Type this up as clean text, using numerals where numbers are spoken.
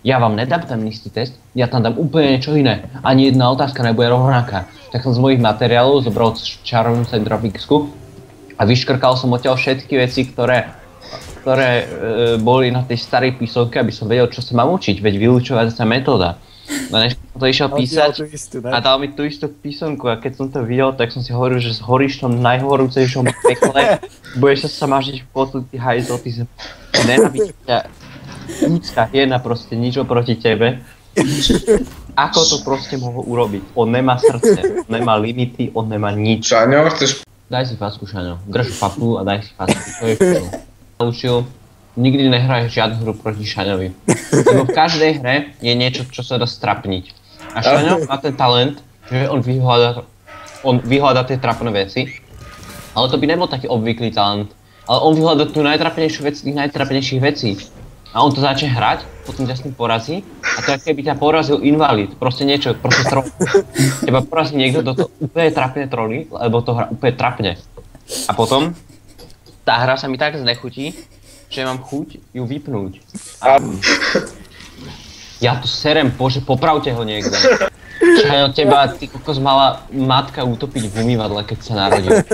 ja vám nedám ten istý test, ja tam dám úplne niečo iné. Ani jedna otázka nebude rovnaká. Tak som z mojich materiálov zobral čarovnú centrofixku a vyškrkal som odtiaľ všetky veci, ktoré boli na tej starej písomke, aby som vedel, čo sa mám učiť, veď vyučovacia metóda. No než som to išiel písať a dal mi tú istú písomku a keď som to videl, tak som si hovoril, že zhoríš v tom najhorúcejšom pekle, budeš sa mažiť v potu, ty hajzol, ty sa nenávidíš ťa. Ľudská hyena proste nič oproti tebe. Ako to proste mohol urobiť? On nemá srdce, on nemá limity, on nemá nič. Šaňo, chceš... Daj si facku, Šaňo. Drž papu a daj si facku. To je všetko. Naučil, nikdy nehraj žiadnu hru proti Šaňovi. Lebo v každej hre je niečo, čo sa dá strapniť. A Šaňo má ten talent, že on vyhľadá tie trapné veci. Ale to by nebol taký obvyklý talent. Ale on vyhľadá tú najtrapnejšiu vec z tých najtrapnejších vecí. A on to začne hrať, potom ťa s tým porazí a to je, keby ťa porazil invalid, proste niečo, proste troll. Teba porazí niekto, kto úplne trapne trolí, lebo to hrá úplne trapne. A potom, tá hra sa mi tak znechutí, že mám chuť ju vypnúť. A ja tu serem, bože, popravte ho niekto. Čajo, teba, ty kokos, mala matka utopiť v umývadle, keď sa narodil.